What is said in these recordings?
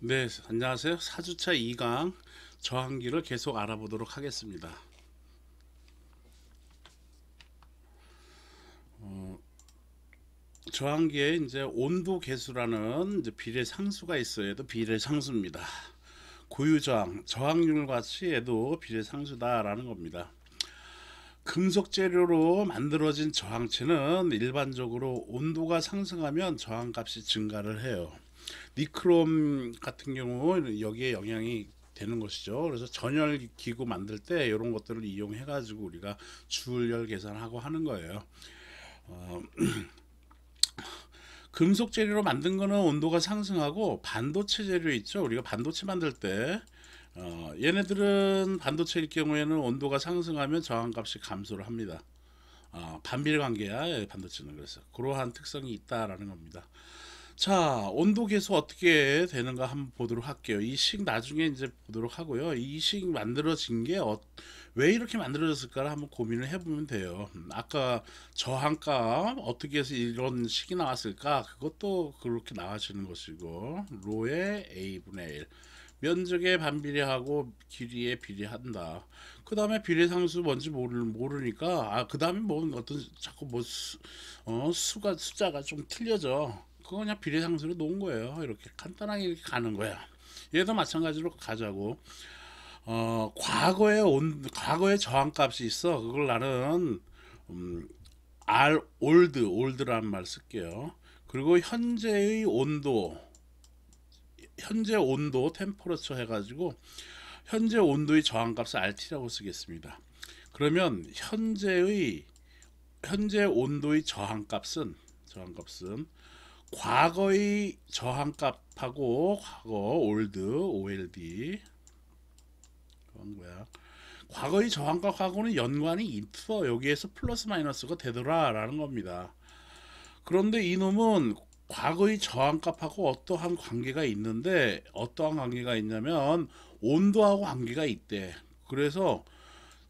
네, 안녕하세요. 4주차 2강 저항기를 계속 알아보도록 하겠습니다. 저항기에 이제 온도 계수라는 이제 비례 상수가 있어요. 얘도 비례 상수입니다. 고유 저항, 저항률 같이 얘도 비례 상수다라는 겁니다. 금속 재료로 만들어진 저항체는 일반적으로 온도가 상승하면 저항값이 증가를 해요. 니크롬 같은 경우 여기에 영향이 되는 것이죠. 그래서 전열 기구 만들 때 이런 것들을 이용해 가지고 우리가 주열 계산하고 하는 거예요. 금속 재료로 만든 거는 온도가 상승하고, 반도체 재료 있죠. 우리가 반도체 만들 때 얘네들은 반도체일 경우에는 온도가 상승하면 저항값이 감소를 합니다. 반비례 관계야 반도체는. 그래서 그러한 특성이 있다라는 겁니다. 자, 온도 계수 어떻게 되는가 한번 보도록 할게요. 이 식 나중에 이제 보도록 하고요. 이 식 만들어진 게 왜 이렇게 만들어졌을까를 한번 고민을 해보면 돼요. 아까 저항값 어떻게 해서 이런 식이 나왔을까? 그것도 그렇게 나와지는 것이고, 로의 a분의 1. 면적에 반비례하고 길이에 비례한다. 그 다음에 비례상수 뭔지 모르니까, 그 다음에 뭐 어떤 자꾸 뭐 수가 숫자가 좀 틀려져. 그거 그냥 비례상수로 놓은 거예요. 이렇게 간단하게 이렇게 가는 거야. 얘도 마찬가지로 가자고. 과거에 저항값이 있어. 그걸 나는 R 올드라는 말 쓸게요. 그리고 현재 온도 템퍼러처 해가지고 현재 온도의 저항값을 RT라고 쓰겠습니다. 그러면 현재 온도의 저항값은 과거의 저항값하고 과거 올드 OLD 그런 거야. 과거의 저항값하고는 연관이 있어. 여기에서 플러스 마이너스가 되더라라는 겁니다. 그런데 이놈은 과거의 저항값하고 어떠한 관계가 있는데, 어떠한 관계가 있냐면 온도하고 관계가 있대. 그래서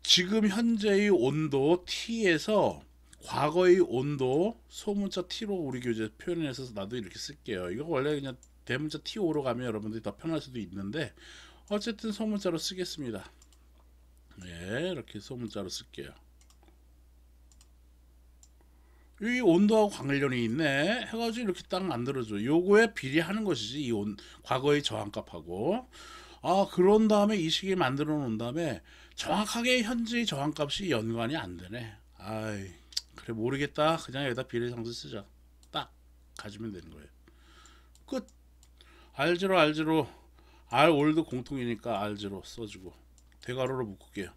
지금 현재의 온도 T에서 과거의 온도 소문자 T로 우리 교재 표현해서 나도 이렇게 쓸게요. 이거 원래 그냥 대문자 T5로 가면 여러분들이 더 편할 수도 있는데, 어쨌든 소문자로 쓰겠습니다. 예, 이렇게 소문자로 쓸게요. 이 온도하고 관련이 있네 해가지고 이렇게 딱 만들어줘. 요거에 비례하는 것이지, 과거의 저항값하고. 그런 다음에 이 식을 만들어 놓은 다음에 정확하게 현재의 저항값이 연관이 안 되네. 아이, 그래 모르겠다. 그냥 여기다 비례상수 쓰자. 딱 가지면 되는 거예요. 끝. R0 R 올드 공통이니까 R0 써주고, 대괄호로 묶을게요.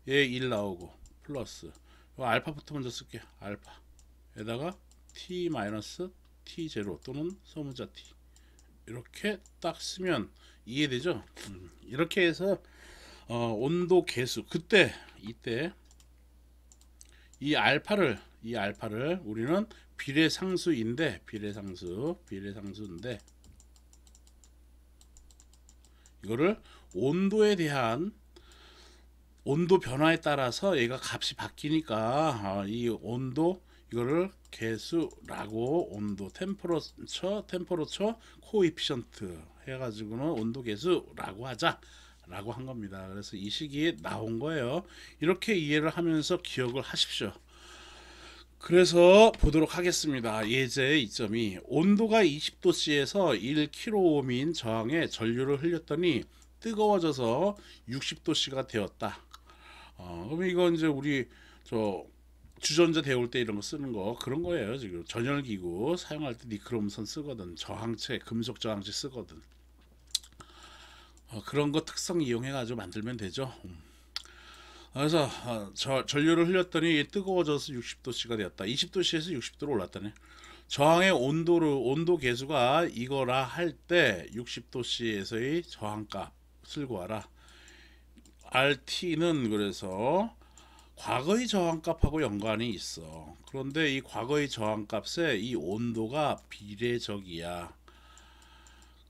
얘 1 나오고 플러스 알파부터 먼저 쓸게요. 알파 에다가 t 마이너스 t 제로 또는 소문자 t, 이렇게 딱 쓰면 이해되죠? 이렇게 해서 온도 계수, 이때 이 알파를 우리는 비례상수인데 이거를 온도에 대한 온도 변화에 따라서 얘가 값이 바뀌니까, 이 온도 이거를 계수라고, 온도 템퍼러처 코이피션트 해가지고는 온도 계수라고 하자라고 한 겁니다. 그래서 이 시기에 나온 거예요. 이렇게 이해를 하면서 기억을 하십시오. 그래서 보도록 하겠습니다. 예제의 이점이, 온도가 20도씨에서 1kg인 저항에 전류를 흘렸더니 뜨거워져서 60도씨가 되었다. 그럼 이건 이제 우리 저 주전자 데울 때 이런 거 쓰는 거 그런 거예요. 지금 전열기구 사용할 때 니크롬선 쓰거든. 저항체, 금속 저항체 쓰거든. 그런 거 특성 이용해 가지고 만들면 되죠. 그래서 전류를 흘렸더니 뜨거워져서 60도씨가 되었다. 20도씨에서 60도로 올랐다네. 저항의 온도 계수가 이거라 할 때 60도씨에서의 저항값을 구하라. RT는 그래서 과거의 저항값하고 연관이 있어. 그런데 이 과거의 저항값에 이 온도가 비례적이야.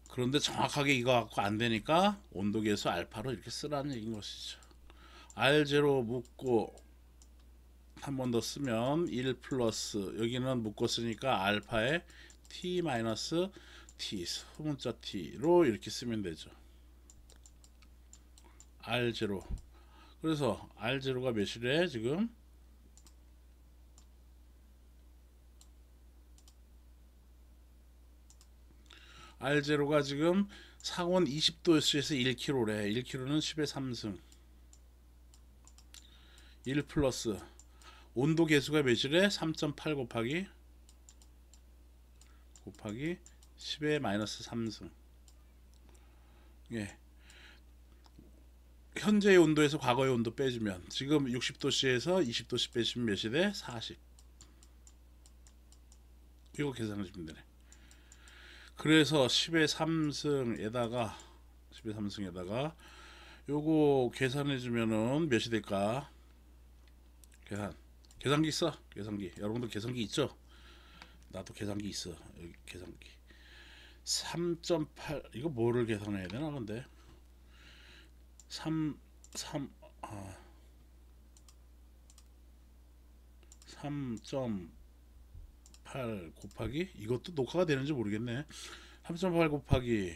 그런데 정확하게 이거 갖고 안 되니까 온도계수 알파로 이렇게 쓰라는 얘기인 것이죠. R0 묶고 한 번 더 쓰면 1 플러스, 여기는 묶었으니까 알파에 t 마이너스 t 소문자 t로 이렇게 쓰면 되죠. R0. 그래서 R0가 몇이래 지금? R0가 지금 상온 20도씨에서 1kg래. 1kg는 10의 3승. 1 플러스 온도 계수가 몇이래? 3.8 곱하기 10의 마이너스 3승. 예. 현재의 온도에서 과거의 온도 빼주면 지금 60도씨에서 20도씨 빼주면 몇이 돼? 40. 이거 계산해주면 되네. 그래서 10의 3승에다가 요거 계산해주면은 몇이 될까? 계산기 써. 계산기. 여러분들 계산기 있죠? 나도 계산기 있어. 여기 계산기. 3.8 이거 뭐를 계산해야 되나 근데 3.8 곱하기 이것도 녹화가 되는지 모르겠네. 3.8 곱하기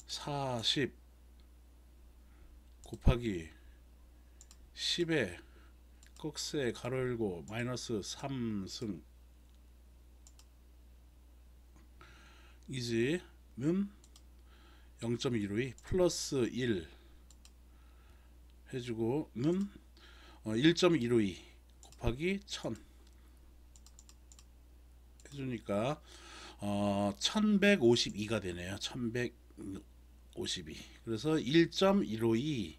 40 곱하기 10에 꺽쇠 가로 열고 마이너스 3승 이지는 0.152 플러스 1 해주고는 1.152 곱하기 1000 해주니까 1152가 되네요. 1152. 그래서 1.152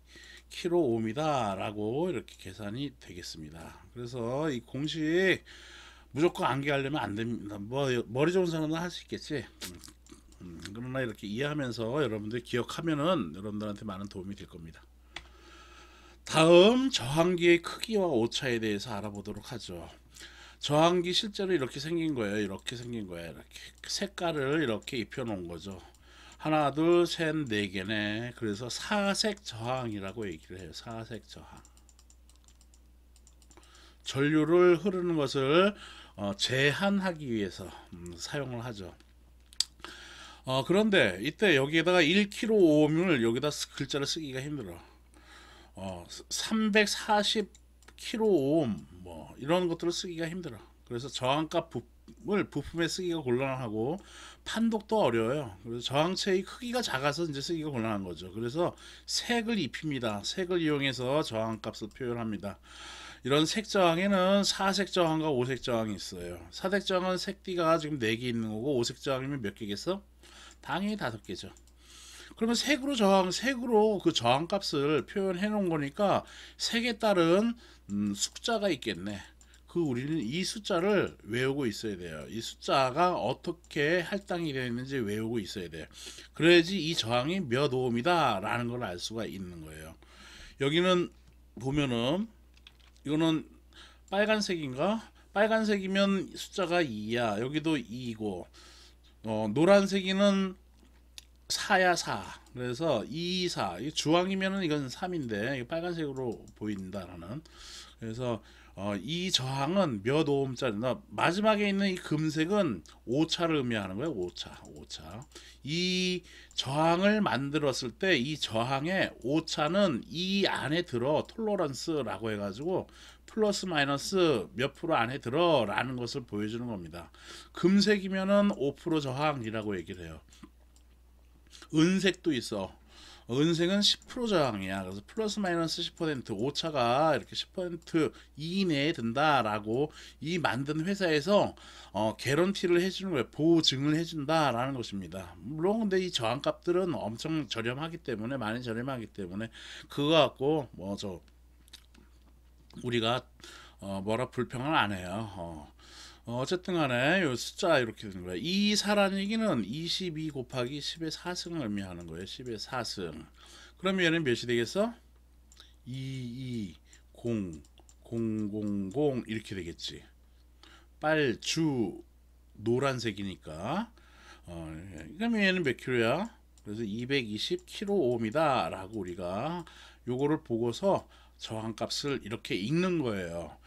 킬로옴이다 라고 이렇게 계산이 되겠습니다. 그래서 이 공식 무조건 암기하려면 안 됩니다. 뭐 머리 좋은 사람은 할 수 있겠지. 그러나 이렇게 이해하면서 여러분들 기억하면은 여러분들한테 많은 도움이 될 겁니다. 다음 저항기의 크기와 오차에 대해서 알아보도록 하죠. 저항기 실제로 이렇게 생긴 거예요. 이렇게 색깔을 이렇게 입혀 놓은 거죠. 하나 둘셋 네 개네. 그래서 사색 저항이라고 얘기를 해요. 사색 저항. 전류를 흐르는 것을 제한하기 위해서 사용을 하죠. 그런데 이때 여기에다가 1kΩ을 여기다 글자를 쓰기가 힘들어. 340kΩ 뭐 이런 것들을 쓰기가 힘들어. 그래서 저항값 부품에 쓰기가 곤란하고 판독도 어려워요. 그래서 저항체의 크기가 작아서 이제 쓰기가 곤란한 거죠. 그래서 색을 입힙니다. 색을 이용해서 저항값을 표현합니다. 이런 색 저항에는 사색 저항과 오색 저항이 있어요. 사색 저항은 색띠가 지금 4개 있는 거고 오색 저항이면 몇 개겠어? 당연히 5개죠. 그러면 색으로 그 저항값을 표현해 놓은 거니까 색에 따른 숫자가 있겠네. 우리는 이 숫자를 외우고 있어야 돼요. 이 숫자가 어떻게 할당이 되어 있는지 외우고 있어야 돼요. 그래야지 이 저항이 몇 오음이다 라는 걸 알 수가 있는 거예요. 여기는 보면은 이거는 빨간색인가? 빨간색이면 숫자가 2야. 여기도 2이고 노란색이는 4야 4. 그래서 2, 4. 주황이면은 이건 3인데 빨간색으로 보인다라는. 그래서 이 저항은 몇 오음짜리. 마지막에 있는 이 금색은 오차를 의미하는 거예요. 오차. 이 저항을 만들었을 때 이 저항의 오차는 이 안에 들어 톨러런스라고 해가지고 플러스 마이너스 몇 프로 안에 들어 라는 것을 보여주는 겁니다. 금색이면은 5% 저항이라고 얘기를 해요. 은색도 있어. 은색은 10% 저항이야. 그래서 플러스 마이너스 10% 오차가 이렇게 10% 이내에 든다라고 이 만든 회사에서 개런티를 해주는 거예요. 보증을 해준다라는 것입니다. 물론 근데 이 저항값들은 엄청 저렴하기 때문에 많이 저렴하기 때문에 그거 갖고 우리가 뭐라 불평을 안 해요. 어쨌든 간에 요 숫자 이렇게 되는 거예요. 2사라는 얘기는 22 곱하기 10의 4승을 의미하는 거예요. 10의 4승. 그러면 얘는 몇이 되겠어? 22 0 0 0 이렇게 되겠지. 빨주 노란색이니까 그러면 얘는 몇 킬로야? 그래서 220kΩ이다 라고 우리가 요거를 보고서 저항값을 이렇게 읽는 거예요.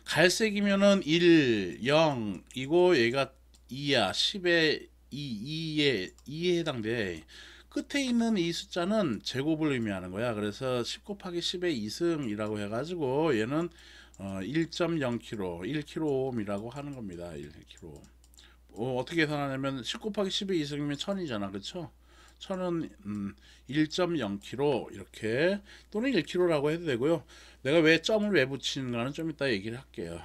갈색이면은 1, 0이고 얘가 2야. 10에 2에 해당돼. 끝에 있는 이 숫자는 제곱을 의미하는 거야. 그래서 10 곱하기 10의 2승이라고 해가지고 얘는 1.0kg, 1kg이라고 하는 겁니다. 1kg. 어떻게 계산하냐면 10 곱하기 10의 2승이면 1000이잖아. 그쵸? 1000은 1.0kg 이렇게 또는 1kg라고 해도 되고요. 내가 왜 점을 왜 붙이는가는 좀 이따 얘기를 할게요.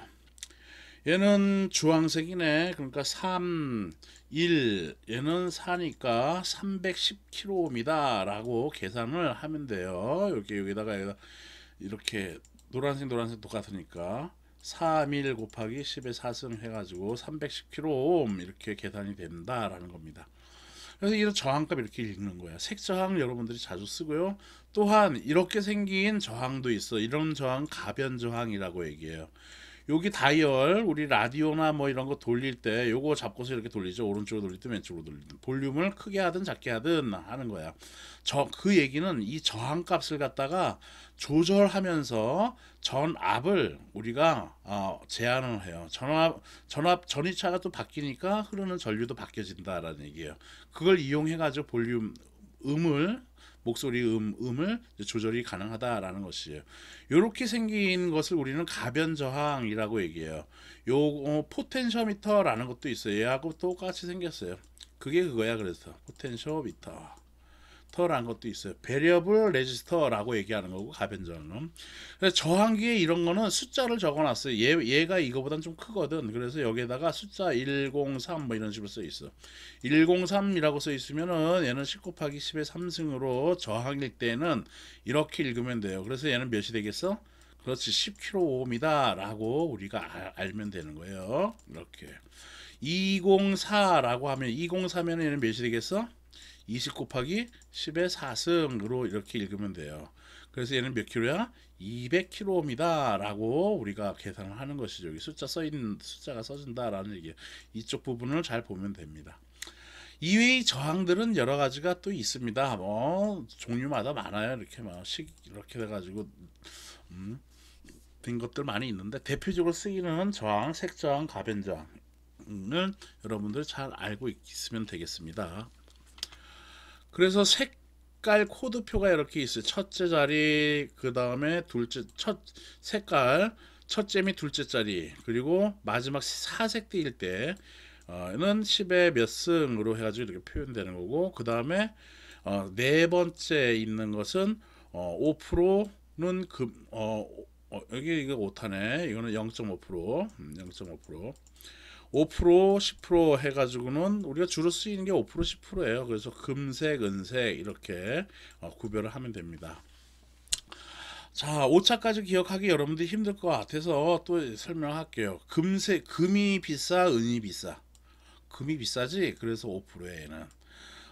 얘는 주황색이네. 그러니까 3, 1, 얘는 4니까 310kg입니다. 라고 계산을 하면 돼요. 여기다가 이렇게 노란색 똑같으니까 3, 1 곱하기 10의 4승 해가지고 310kg 이렇게 계산이 된다라는 겁니다. 그래서 이런 저항값 이렇게 읽는 거야. 색저항 여러분들이 자주 쓰고요. 또한 이렇게 생긴 저항도 있어. 이런 저항 가변 저항이라고 얘기해요. 여기 다이얼 우리 라디오나 뭐 이런 거 돌릴 때 요거 잡고서 이렇게 돌리죠. 오른쪽으로 돌리든 왼쪽으로 돌리든 볼륨을 크게 하든 작게 하든 하는 거야. 그 얘기는 이 저항값을 갖다가 조절하면서 전압을 우리가 제한을 해요. 전위차가 또 바뀌니까 흐르는 전류도 바뀌어진다라는 얘기예요. 그걸 이용해 가지고 볼륨 목소리 음을 조절이 가능하다라는 것이에요. 이렇게 생긴 것을 우리는 가변 저항이라고 얘기해요. 요 포텐셔미터라는 것도 있어요. 얘하고 똑같이 생겼어요. 그게 그거야. 그래서 포텐셔미터 터라는 것도 있어요. 베리어블 레지스터라고 얘기하는 거고 가변저항은. 그래서 저항기에 이런 거는 숫자를 적어놨어요. 얘가 이거보단 좀 크거든. 그래서 여기에다가 숫자 103 뭐 이런 식으로 써 있어. 103이라고 써 있으면은 얘는 10 곱하기 10의 3승으로 저항일 때는 이렇게 읽으면 돼요. 그래서 얘는 몇이 되겠어? 그렇지 10kg이다 라고 우리가 알면 되는 거예요. 이렇게 204라고 하면 204면 얘는 몇이 되겠어? 20 곱하기 10의 4승으로 이렇게 읽으면 돼요. 그래서 얘는 몇 킬로야? 200kg입니다 라고 우리가 계산을 하는 것이죠. 여기 숫자가 써진다라는 얘기예요. 이쪽 부분을 잘 보면 됩니다. 이외의 저항들은 여러 가지가 또 있습니다. 뭐 종류마다 많아요. 이렇게 이렇게 돼가지고 된 것들 많이 있는데 대표적으로 쓰이는 저항, 색저항, 가변저항은 여러분들 잘 알고 있으면 되겠습니다. 그래서 색깔 코드표가 이렇게 있어요. 첫째 자리, 그 다음에 색깔, 첫째 및 둘째 자리, 그리고 마지막 사색 띠일 때는 10의 몇 승으로 해가지고 이렇게 표현되는 거고, 그 다음에 네 번째 있는 것은 5%는 여기 이거 오타네. 이거는 0.5%, 0.5%. 5%, 10% 해가지고는 우리가 주로 쓰이는 게 5%, 10%예요. 그래서 금색, 은색 이렇게 구별을 하면 됩니다. 자, 5차까지 기억하기 여러분들이 힘들 것 같아서 또 설명할게요. 금이 비싸, 은이 비싸. 금이 비싸지. 그래서 5%에 얘는.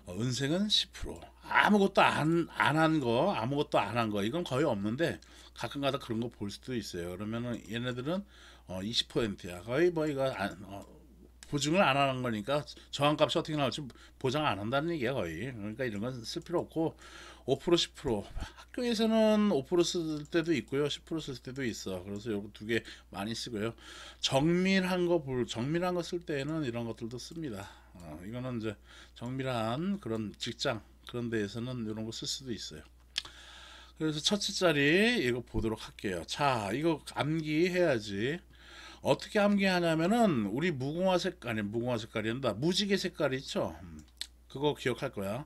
은색은 10%. 아무것도 안 한 거, 아무것도 안 한 거, 이건 거의 없는데 가끔가다 그런 거 볼 수도 있어요. 그러면은 얘네들은 20%야. 거의 뭐 이거 보증을 안 하는 거니까 저항값이 어떻게 나올지 보장 안 한다는 얘기야 거의. 그러니까 이런 건 쓸 필요 없고 5% 10% 학교에서는 5%쓸 때도 있고요, 10%쓸 때도 있어. 그래서 요거 두 개 많이 쓰고요. 정밀한 거 쓸 때에는 이런 것들도 씁니다. 이거는 이제 정밀한 그런 직장 그런 데에서는 이런 거 쓸 수도 있어요. 그래서 첫째 자리 이거 보도록 할게요. 자, 이거 암기해야지. 어떻게 암기하냐면은 우리 무궁화 색깔이란다. 무지개 색깔 있죠? 그거 기억할 거야.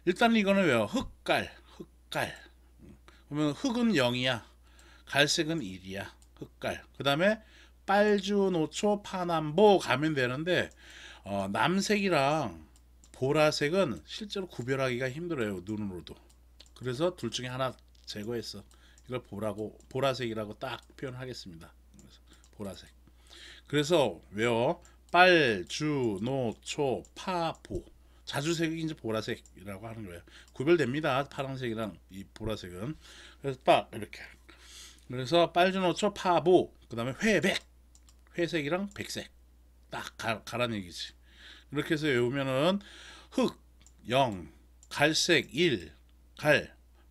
일단 이거는 왜요? 흑깔. 그러면 흑은 0이야. 갈색은 1이야. 흑깔. 그 다음에 빨주, 노초, 파남보 가면 되는데 남색이랑 보라색은 실제로 구별하기가 힘들어요. 눈으로도. 그래서 둘 중에 하나 제거했어. 이걸 보라색이라고 딱 표현하겠습니다. 보라색. 그래서 왜요? 빨주, 노초, 파, 보. 자주색이 이제 보라색이라고 하는 거예요. 구별됩니다. 파란색이랑 이 보라색은. 그래서 딱 이렇게. 그래서 빨주, 노초, 파, 보. 그다음에 회색이랑 백색. 딱 가란 얘기지. 이렇게 해서 외우면은 흑 0, 갈색 1,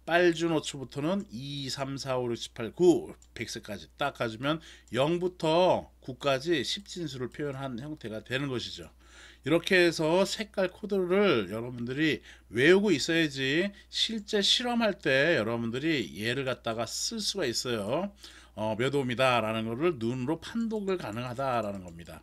빨주 노초부터는 2, 3, 4, 5, 6, 7, 8, 9 백색까지 딱 가지면 0부터 9까지 10진수를 표현한 형태가 되는 것이죠. 이렇게 해서 색깔 코드를 여러분들이 외우고 있어야지 실제 실험할 때 여러분들이 얘를 갖다가 쓸 수가 있어요. 몇 옴이다 라는 거를 눈으로 판독을 가능하다라는 겁니다.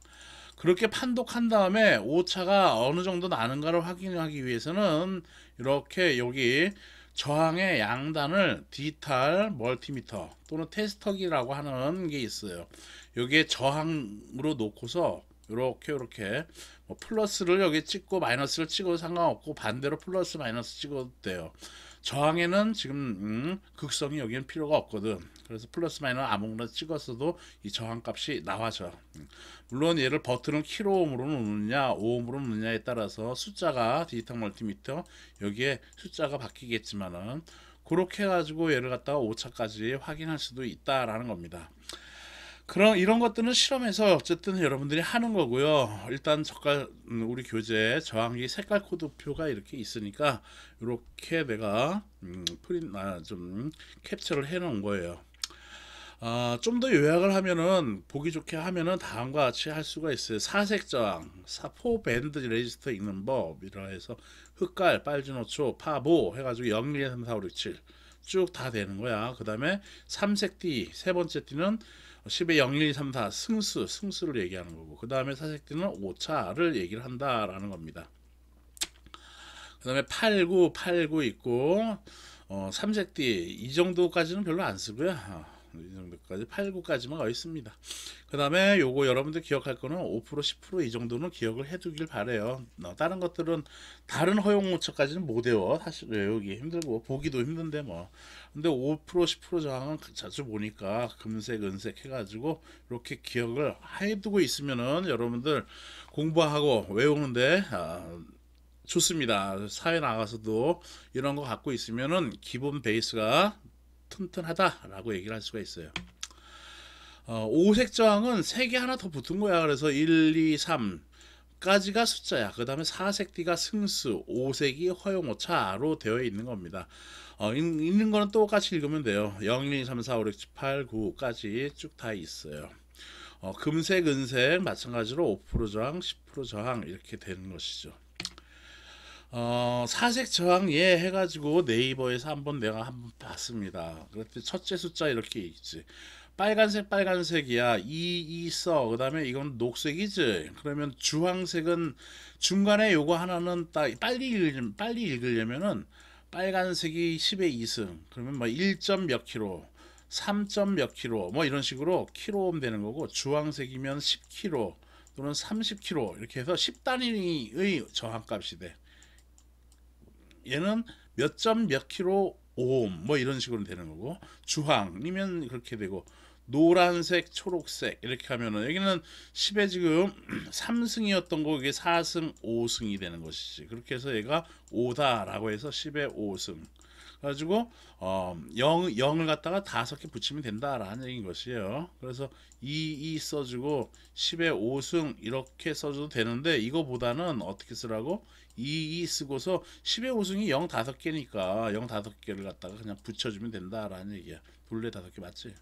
그렇게 판독한 다음에 오차가 어느 정도 나는가를 확인하기 위해서는 이렇게 여기 저항의 양단을 디지털 멀티미터 또는 테스터기라고 하는 게 있어요. 여기에 저항으로 놓고서 이렇게 뭐 플러스를 여기 찍고 마이너스를 찍어도 상관없고 반대로 플러스 마이너스 찍어도 돼요. 저항에는 지금 극성이 여기는 필요가 없거든. 그래서 플러스 마이너스 아무거나 찍었어도 이 저항값이 나와져. 물론 얘를 버튼을 킬로옴으로 놓느냐 오음으로 놓느냐에 따라서 숫자가 디지털 멀티미터 여기에 숫자가 바뀌겠지만은 그렇게 해가지고 얘를 갖다가 오차까지 확인할 수도 있다라는 겁니다. 그런 이런 것들은 실험에서 어쨌든 여러분들이 하는 거고요. 일단 저가 우리 교재 저항기 색깔 코드표가 이렇게 있으니까 이렇게 내가 좀 캡처를 해 놓은 거예요. 좀 더 요약을 하면은 보기 좋게 하면은 다음과 같이 할 수가 있어요. 사색 저항, 사포 밴드 레지스터 읽는 법이라 해서 흑갈, 빨주노초, 파보 해가지고 0, 1, 2, 3, 4, 5, 6, 7 쭉 다 되는 거야. 그 다음에 삼색 띠, 세 번째 띠는 10의 0, 1, 2, 3, 4 승수를 얘기하는 거고, 그 다음에 사색 띠는 오차를 얘기를 한다라는 겁니다. 그 다음에 8, 9 있고 삼색띠 이 정도까지는 별로 안 쓰고요. 이 정도까지 8, 9까지만 가 있습니다. 그 다음에 요거 여러분들 기억할 거는 5%, 10%이 정도는 기억을 해두길 바래요. 다른 것들은 다른 허용 오차까지는 못 외워. 사실 외우기 힘들고 보기도 힘든데 뭐. 근데 5%, 10% 저항은 자주 보니까 금색, 은색 해가지고 이렇게 기억을 해두고 있으면은 여러분들 공부하고 외우는데 좋습니다. 사회 나가서도 이런 거 갖고 있으면은 기본 베이스가 튼튼하다라고 얘기를 할 수가 있어요. 오색 저항은 3개 하나 더 붙은 거야. 그래서 1, 2, 3까지가 숫자야. 그 다음에 4색 D가 승수, 5색이 허용오차로 되어 있는 겁니다. 있는 거는 똑같이 읽으면 돼요. 0, 1, 2, 3, 4, 5, 6, 7, 8, 9까지 쭉 다 있어요. 금색, 은색 마찬가지로 5% 저항, 10% 저항 이렇게 되는 것이죠. 사색 저항 예 해가지고 네이버에서 한번 내가 한번 봤습니다. 그랬더니 첫째 숫자 이렇게 있지. 빨간색이야. 이 써. 그 다음에 이건 녹색이지. 그러면 주황색은 중간에 요거 하나는 딱 빨리 읽으려면은 빨간색이 10의 2승. 그러면 뭐 1점 몇 킬로, 3점 몇 킬로, 뭐 이런 식으로 킬로옴 되는 거고, 주황색이면 10 킬로 또는 30 킬로 이렇게 해서 10단위의 저항값이 돼. 얘는 몇 점 몇 킬로 오hm 뭐 이런 식으로 되는 거고, 주황이면 그렇게 되고, 노란색, 초록색 이렇게 하면은 여기는 10에 지금 3승이었던 거 이게 4승, 5승이 되는 것이지. 그렇게 해서 얘가 5다라고 해서 10에 5승. 가지고 0을 갖다가 5개 붙이면 된다라는 얘기인 것이에요. 그래서 2 써주고 10에 5승 이렇게 써줘도 되는데, 이거보다는 어떻게 쓰라고? 2 쓰고서 10의 5승이 0 5개니까 0 5개를 갖다가 그냥 붙여주면 된다라는 얘기야. 둘레 5개 맞지?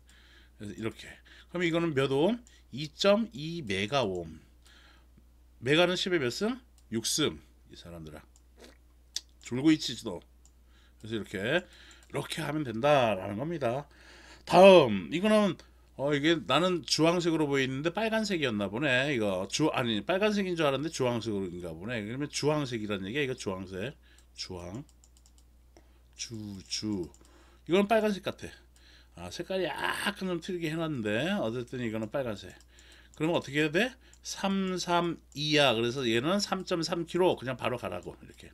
그래서 이렇게. 그럼 이거는 몇 옴? 2.2 메가옴. 메가는 10의 몇 승? 6승. 이 사람들아. 졸고 있지도. 그래서 이렇게 하면 된다라는 겁니다. 다음 이거는 이게 나는 주황색으로 보이는데 빨간색이었나 보네. 이거 아니 빨간색인 줄 알았는데 주황색인가 보네. 그러면 주황색이라는 얘기야. 이거 주황색. 주황. 이건 빨간색 같아. 색깔이 약간 좀 틀리게 해놨는데 어쨌든 이거는 빨간색. 그러면 어떻게 해야 돼? 332야. 그래서 얘는 3.3kg 그냥 바로 가라고 이렇게.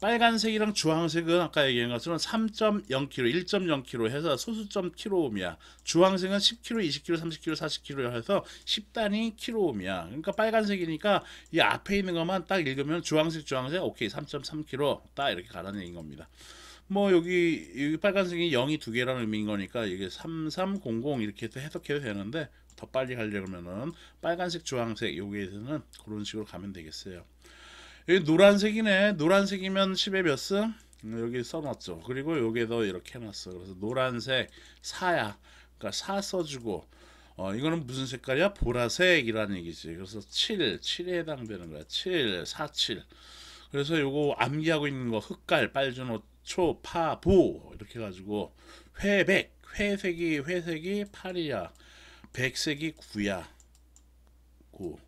빨간색이랑 주황색은 아까 얘기한 것처럼 3.0kg, 1.0kg 해서 소수점 킬로옴이야. 주황색은 10kg, 20kg, 30kg, 40kg 해서 10단위 킬로옴이야. 그러니까 빨간색이니까 이 앞에 있는 것만 딱 읽으면 주황색 오케이 3.3kg 딱 이렇게 가라는 얘기인 겁니다. 뭐 여기 빨간색이 0이 2개라는 의미인 거니까 이게 3300 이렇게 해서 해석해도 되는데, 더 빨리 가려면은 빨간색, 주황색 여기에서는 그런 식으로 가면 되겠어요. 여기 노란색이네. 노란색이면 10에 몇 승? 여기 써놨죠. 그리고 여기에도 이렇게 해놨어. 그래서 노란색 4야. 그러니까 4 써주고 이거는 무슨 색깔이야? 보라색이라는 얘기지. 그래서 7에 해당되는 거야. 7, 4, 7. 그래서 요거 암기하고 있는 거 흑갈, 빨주노, 초, 파, 보 이렇게 가지고 회백, 회색이 8이야. 백색이 9야. 9.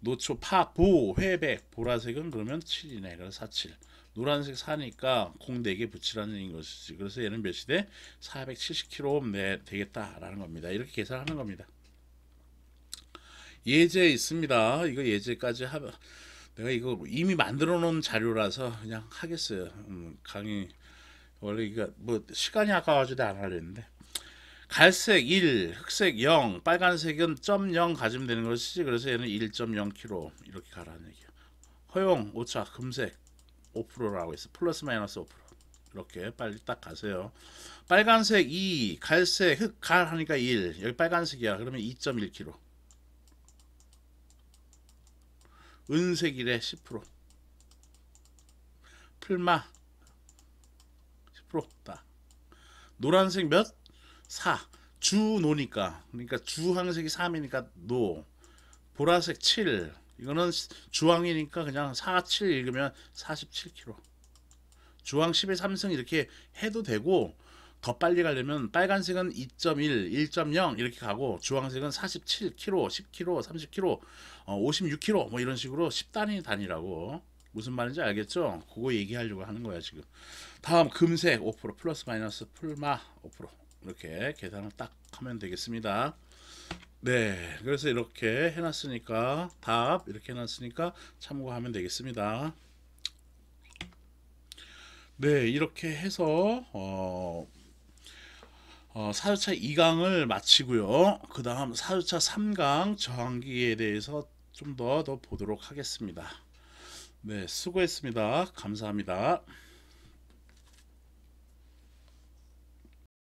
노초, 파, 보, 회백. 보라색은 그러면 7이네. 그래서 4, 7. 노란색 4니까 공 4개 붙이라는 것이지. 그래서 얘는 몇이 돼? 470kΩ 되겠다라는 겁니다. 이렇게 계산하는 겁니다. 예제 있습니다. 이거 예제까지 하면 내가 이거 이미 만들어 놓은 자료라서 그냥 하겠어요. 강의 원래 이거 뭐 시간이 아까워가지고 안 하려는데 갈색 1, 흑색 0, 빨간색은 0.0 가지면 되는 것이지. 그래서 얘는 1.0kg 이렇게 가라는 얘기야. 허용 오차 금색 5%라고 했어. 플러스 마이너스 5%. 이렇게 빨리 딱 가세요. 빨간색 2, 갈색 흑갈 하니까 1. 여기 빨간색이야. 그러면 2.1kg. 은색 1에 10%. 풀마 10%다. 노란색 몇? 4. 주노니까. 그러니까 주황색이 3이니까 노. 보라색 7. 이거는 주황이니까 그냥 4, 7 읽으면 47kg. 주황 10에 3승 이렇게 해도 되고 더 빨리 가려면 빨간색은 2.1, 1.0 이렇게 가고 주황색은 47kg, 10kg, 30kg, 56kg 뭐 이런 식으로 10단위 단위라고. 무슨 말인지 알겠죠? 그거 얘기하려고 하는 거야 지금. 다음 금색 5% 플러스 마이너스 풀마 5% 이렇게 계산을 딱 하면 되겠습니다. 네, 그래서 이렇게 해놨으니까 답 이렇게 해놨으니까 참고하면 되겠습니다. 네, 이렇게 해서 4주차 2강을 마치고요. 그 다음 4주차 3강 저항기에 대해서 좀 더 보도록 하겠습니다. 네, 수고했습니다. 감사합니다.